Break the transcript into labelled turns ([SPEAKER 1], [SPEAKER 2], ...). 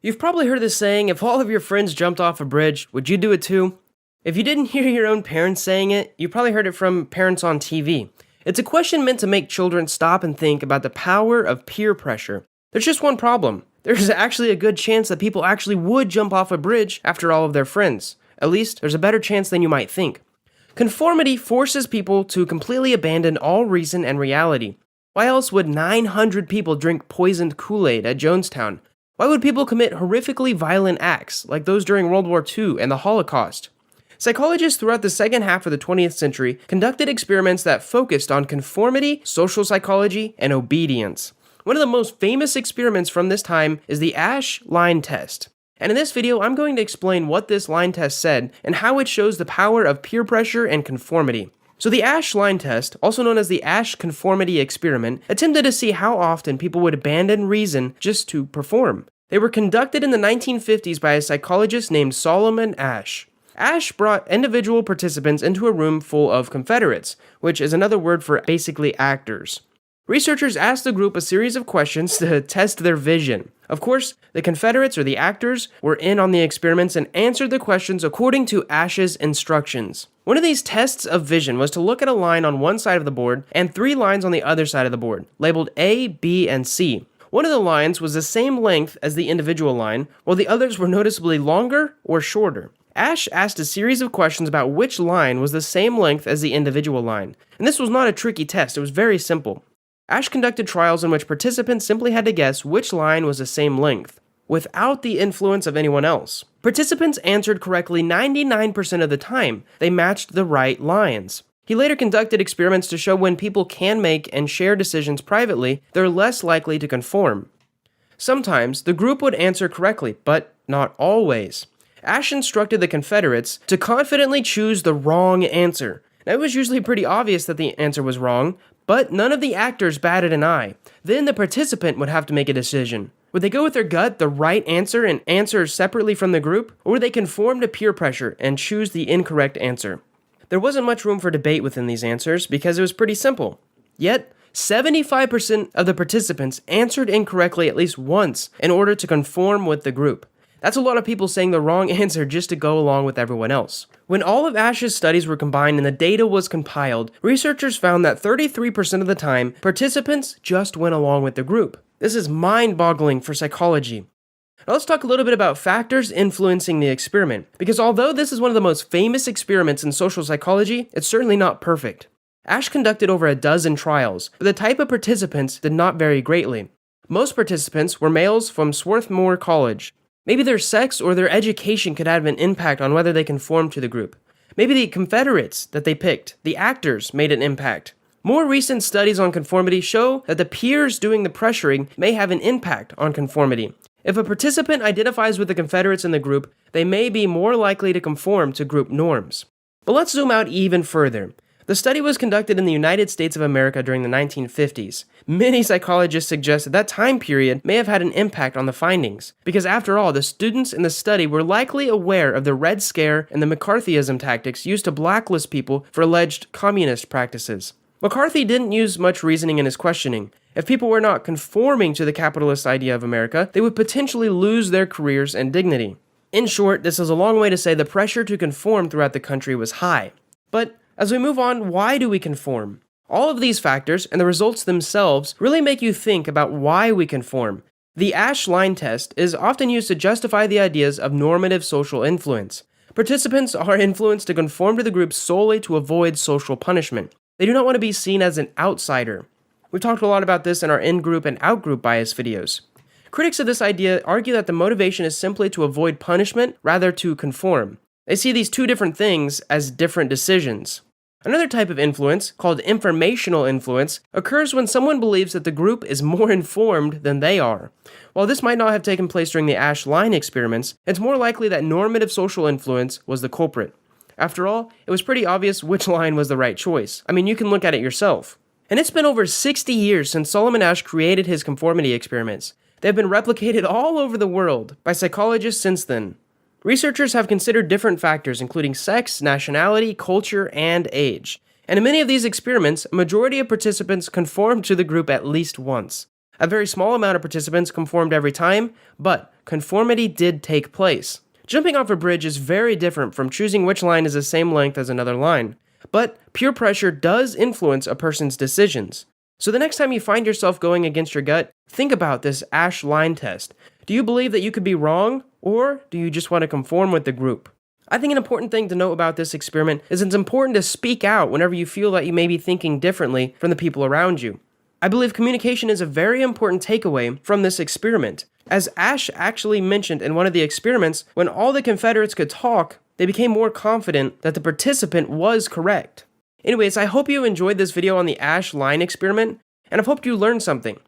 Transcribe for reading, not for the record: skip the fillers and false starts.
[SPEAKER 1] You've probably heard the saying, if all of your friends jumped off a bridge, would you do it too? If you didn't hear your own parents saying it, you probably heard it from parents on TV. It's a question meant to make children stop and think about the power of peer pressure. There's just one problem. There's actually a good chance that people actually would jump off a bridge after all of their friends. At least, there's a better chance than you might think. Conformity forces people to completely abandon all reason and reality. Why else would 900 people drink poisoned Kool-Aid at Jonestown? Why would people commit horrifically violent acts, like those during World War II and the Holocaust? Psychologists throughout the second half of the 20th century conducted experiments that focused on conformity, social psychology, and obedience. One of the most famous experiments from this time is the Asch line test. And in this video, I'm going to explain what this line test said and how it shows the power of peer pressure and conformity. So the Asch line test, also known as the Asch Conformity Experiment, attempted to see how often people would abandon reason just to perform. They were conducted in the 1950s by a psychologist named Solomon Asch. Asch brought individual participants into a room full of Confederates, which is another word for basically actors. Researchers asked the group a series of questions to test their vision. Of course, the Confederates, or the actors, were in on the experiments and answered the questions according to Asch's instructions. One of these tests of vision was to look at a line on one side of the board and 3 lines on the other side of the board, labeled A, B, and C. One of the lines was the same length as the individual line, while the others were noticeably longer or shorter. Asch asked a series of questions about which line was the same length as the individual line, and this was not a tricky test, it was very simple. Asch conducted trials in which participants simply had to guess which line was the same length, without the influence of anyone else. Participants answered correctly 99% of the time. They matched the right lines. He later conducted experiments to show when people can make and share decisions privately, they're less likely to conform. Sometimes, the group would answer correctly, but not always. Asch instructed the Confederates to confidently choose the wrong answer. Now, it was usually pretty obvious that the answer was wrong, but none of the actors batted an eye. Then the participant would have to make a decision. Would they go with their gut, the right answer, and answer separately from the group? Or would they conform to peer pressure and choose the incorrect answer? There wasn't much room for debate within these answers because it was pretty simple. Yet, 75% of the participants answered incorrectly at least once in order to conform with the group. That's a lot of people saying the wrong answer just to go along with everyone else. When all of Asch's studies were combined and the data was compiled, researchers found that 33% of the time, participants just went along with the group. This is mind-boggling for psychology. Now let's talk a little bit about factors influencing the experiment, because although this is one of the most famous experiments in social psychology, it's certainly not perfect. Asch conducted over a dozen trials, but the type of participants did not vary greatly. Most participants were males from Swarthmore College. Maybe their sex or their education could have an impact on whether they conformed to the group. Maybe the Confederates that they picked, the actors, made an impact. More recent studies on conformity show that the peers doing the pressuring may have an impact on conformity. If a participant identifies with the Confederates in the group, they may be more likely to conform to group norms. But let's zoom out even further. The study was conducted in the United States of America during the 1950s. Many psychologists suggest that time period may have had an impact on the findings, because after all, the students in the study were likely aware of the Red Scare and the McCarthyism tactics used to blacklist people for alleged communist practices. McCarthy didn't use much reasoning in his questioning. If people were not conforming to the capitalist idea of America, they would potentially lose their careers and dignity. In short, this is a long way to say the pressure to conform throughout the country was high. But as we move on, why do we conform? All of these factors and the results themselves really make you think about why we conform. The Asch line test is often used to justify the ideas of normative social influence. Participants are influenced to conform to the group solely to avoid social punishment. They do not want to be seen as an outsider. We've talked a lot about this in our in-group and out-group bias videos. Critics of this idea argue that the motivation is simply to avoid punishment rather to conform. They see these two different things as different decisions. Another type of influence, called informational influence, occurs when someone believes that the group is more informed than they are. While this might not have taken place during the Asch line experiments, it's more likely that normative social influence was the culprit. After all, it was pretty obvious which line was the right choice. I mean, you can look at it yourself. And it's been over 60 years since Solomon Asch created his conformity experiments. They have been replicated all over the world by psychologists since then. Researchers have considered different factors including sex, nationality, culture, and age. And in many of these experiments, a majority of participants conformed to the group at least once. A very small amount of participants conformed every time, but conformity did take place. Jumping off a bridge is very different from choosing which line is the same length as another line, but peer pressure does influence a person's decisions. So the next time you find yourself going against your gut, think about this Asch line test. Do you believe that you could be wrong, or do you just want to conform with the group? I think an important thing to note about this experiment is it's important to speak out whenever you feel that you may be thinking differently from the people around you. I believe communication is a very important takeaway from this experiment. As Asch actually mentioned in one of the experiments, when all the Confederates could talk, they became more confident that the participant was correct. Anyways, I hope you enjoyed this video on the Asch line experiment, and I've hoped you learned something.